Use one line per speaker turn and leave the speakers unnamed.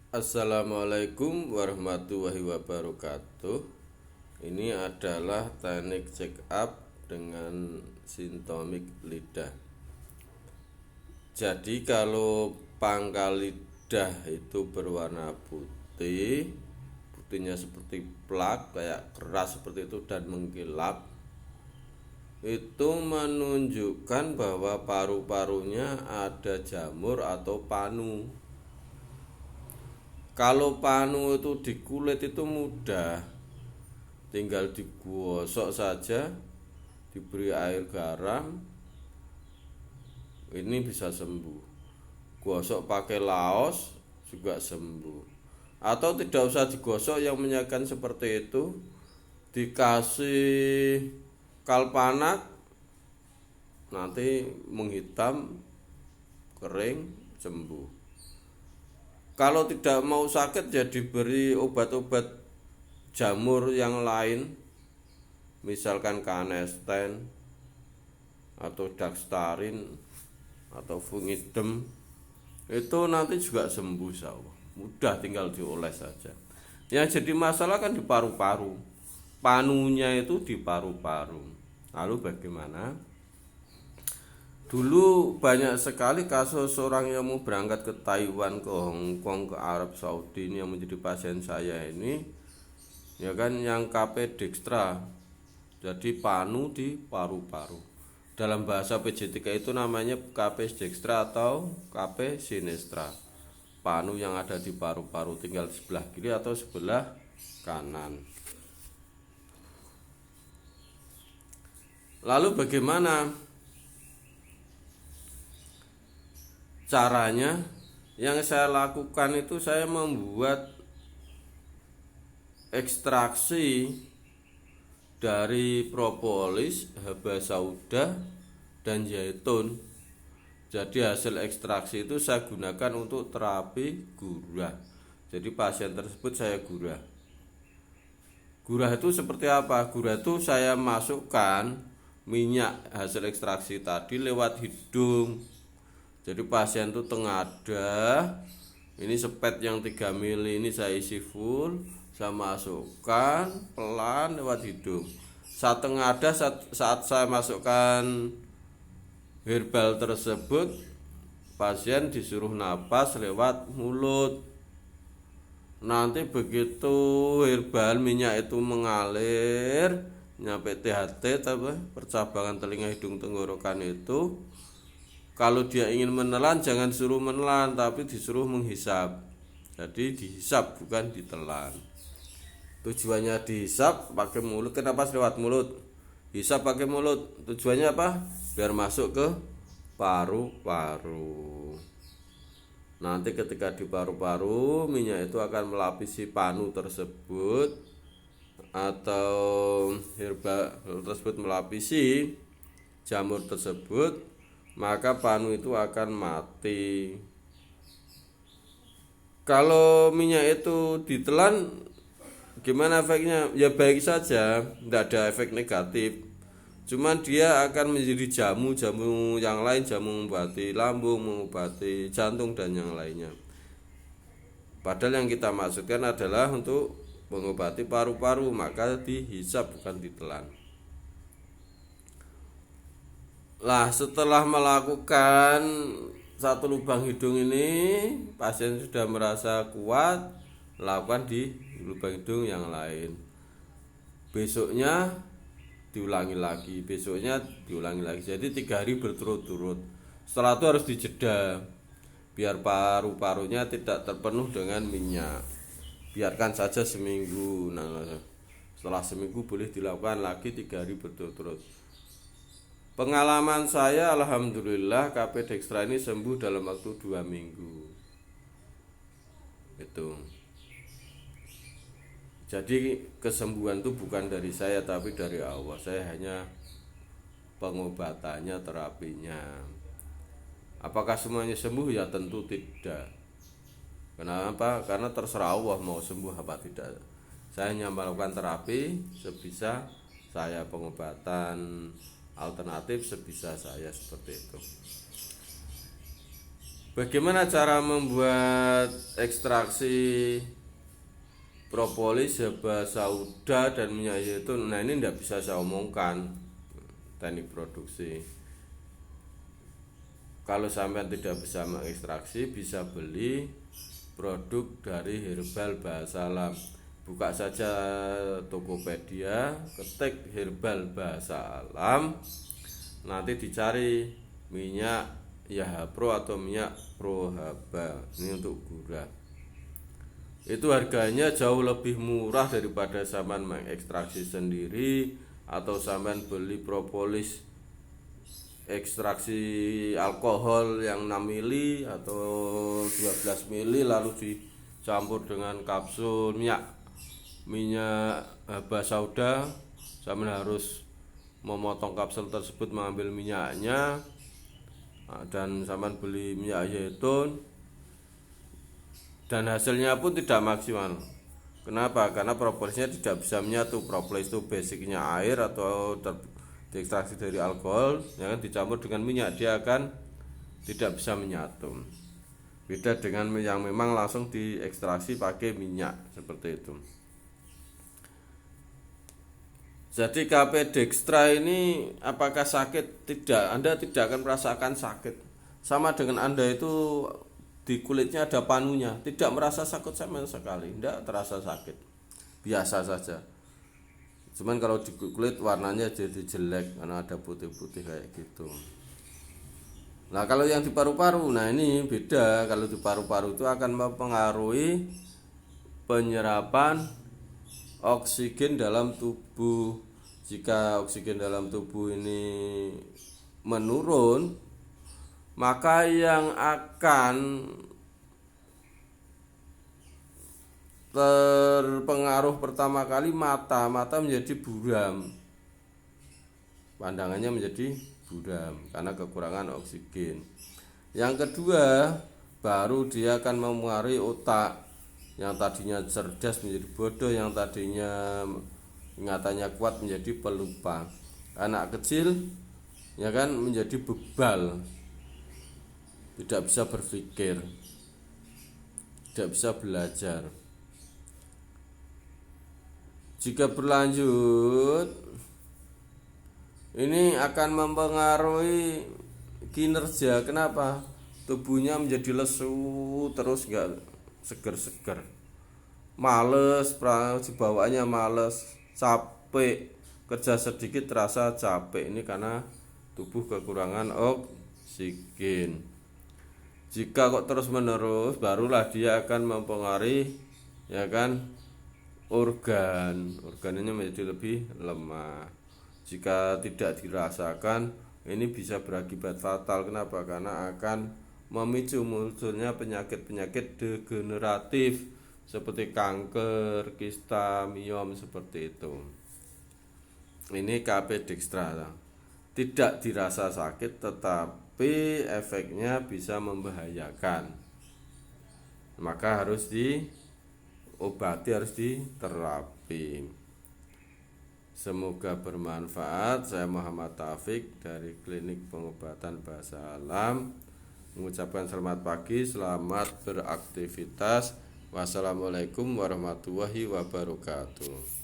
Assalamualaikum warahmatullahi wabarakatuh. Ini adalah teknik check up dengan sintomik lidah. Jadi kalau pangkal lidah itu berwarna putih, putihnya seperti plak, kayak keras seperti itu dan mengkilap, itu menunjukkan bahwa paru-parunya ada jamur atau panu. Kalau panu itu di kulit itu mudah, tinggal digosok saja, diberi air garam, ini bisa sembuh. Gosok pakai laos juga sembuh. Atau tidak usah digosok, yang menyakitkan seperti itu dikasih kalpanak, nanti menghitam, kering, sembuh. Kalau tidak mau sakit ya diberi obat-obat jamur yang lain, misalkan canesten atau daxtarin atau fungidem, itu nanti juga sembuh insyaallah. Mudah, tinggal dioles saja. Yang jadi masalah kan di paru-paru, panunya itu di paru-paru. Lalu bagaimana? Dulu banyak sekali kasus orang yang mau berangkat ke Taiwan, ke Hong Kong, ke Arab Saudi, ini yang menjadi pasien saya ini, ya kan, yang KP Dextra, jadi panu di paru-paru. Dalam bahasa PJTK itu namanya KP Dextra atau KP Sinestra. Panu yang ada di paru-paru, tinggal sebelah kiri atau sebelah kanan. Lalu bagaimana caranya? Yang saya lakukan itu saya membuat ekstraksi dari propolis, haba sauda, dan zaitun. Jadi hasil ekstraksi itu saya gunakan untuk terapi gurah. Jadi pasien tersebut saya gurah. Gurah itu seperti apa? Gurah itu saya masukkan minyak hasil ekstraksi tadi lewat hidung. Jadi pasien itu tengadah, ini sepet yang 3 mili ini saya isi full, saya masukkan pelan lewat hidung. Saat tengadah, saat saya masukkan herbal tersebut, pasien disuruh napas lewat mulut. Nanti begitu herbal minyak itu mengalir nyampe THT, percabangan telinga hidung tenggorokan itu, kalau dia ingin menelan jangan suruh menelan, tapi disuruh menghisap. Jadi dihisap bukan ditelan. Tujuannya dihisap pakai mulut. Kenapa lewat mulut? Hisap pakai mulut. Tujuannya apa? Biar masuk ke paru-paru. Nanti ketika di paru-paru, minyak itu akan melapisi panu tersebut, atau herbal tersebut melapisi jamur tersebut, maka panu itu akan mati. Kalau minyak itu ditelan, gimana efeknya? Ya baik saja, tidak ada efek negatif. Cuman dia akan menjadi jamu yang lain, jamu mengobati lambung, mengobati jantung, dan yang lainnya. Padahal yang kita maksudkan adalah untuk mengobati paru-paru, maka dihisap bukan ditelan. Lah setelah melakukan satu lubang hidung ini, pasien sudah merasa kuat, lakukan di lubang hidung yang lain. Besoknya diulangi lagi, besoknya diulangi lagi. Jadi 3 hari berturut-turut. Setelah itu harus dijeda, biar paru-parunya tidak terpenuh dengan minyak. Biarkan saja seminggu. Nah, setelah seminggu boleh dilakukan lagi 3 hari berturut-turut. Pengalaman saya alhamdulillah KP Dextra ini sembuh dalam waktu 2 minggu. Itu. Jadi kesembuhan itu bukan dari saya tapi dari Allah. Saya hanya pengobatannya, terapinya. Apakah semuanya sembuh? Ya tentu tidak. Kenapa? Karena terserah Allah mau sembuh apa tidak. Saya hanya melakukan terapi sebisa saya, pengobatan alternatif sebisa saya, seperti itu. Bagaimana cara membuat ekstraksi propolis, haba sauda, dan minyak zaitun? Nah, ini tidak bisa saya omongkan teknik produksi. Kalau sampai tidak bisa mengekstraksi, bisa beli produk dari Herbal Bahasa Alam. Buka saja Tokopedia, ketik Herbal Bahasa Alam, nanti dicari minyak Yaha Pro atau minyak Pro Haba. Ini untuk gula. Itu harganya jauh lebih murah daripada sampean mengekstraksi sendiri atau sampean beli propolis ekstraksi alkohol yang 6 mili atau 12 mili lalu dicampur dengan kapsul minyak haba sauda. Sampean harus memotong kapsul tersebut, mengambil minyaknya, dan sampean beli minyak zaitun, dan hasilnya pun tidak maksimal. Kenapa? Karena propolisnya tidak bisa menyatu. Propolis itu basicnya air atau diekstraksi dari alkohol, ya kan, dicampur dengan minyak, dia akan tidak bisa menyatu. Beda dengan yang memang langsung diekstraksi pakai minyak seperti itu. Jadi KP Dextra ini apakah sakit? Tidak, Anda tidak akan merasakan sakit. Sama dengan Anda itu di kulitnya ada panunya, tidak merasa sakit sama sekali, tidak terasa sakit, biasa saja. Cuman kalau di kulit warnanya jadi jelek karena ada putih-putih kayak gitu. Nah, kalau yang di paru-paru, nah ini beda. Kalau di paru-paru itu akan mempengaruhi penyerapan oksigen dalam tubuh. Jika oksigen dalam tubuh ini menurun, maka yang akan terpengaruh pertama kali mata menjadi buram, pandangannya menjadi buram karena kekurangan oksigen. Yang kedua, baru dia akan mempengaruhi otak, yang tadinya cerdas menjadi bodoh, yang tadinya ingatannya kuat menjadi pelupa. Anak kecil, ya kan, menjadi bebal, tidak bisa berpikir, tidak bisa belajar. Jika berlanjut, ini akan mempengaruhi kinerja. Kenapa? Tubuhnya menjadi lesu terus, nggak seger-seger, males, bawaannya males, capek, kerja sedikit terasa capek. Ini karena tubuh kekurangan oksigen. Jika kok terus menerus, barulah dia akan mempengaruhi, ya kan, organnya menjadi lebih lemah. Jika tidak dirasakan, ini bisa berakibat fatal. Kenapa? Karena akan memicu munculnya penyakit-penyakit degeneratif seperti kanker, kista, miom, seperti itu. Ini KP Dextra. Tidak dirasa sakit, tetapi efeknya bisa membahayakan. Maka harus diobati, harus diterapi. Semoga bermanfaat. Saya Muhammad Taufik dari Klinik Pengobatan Bahasa Alam mengucapkan selamat pagi, selamat beraktivitas. Wassalamualaikum warahmatullahi wabarakatuh.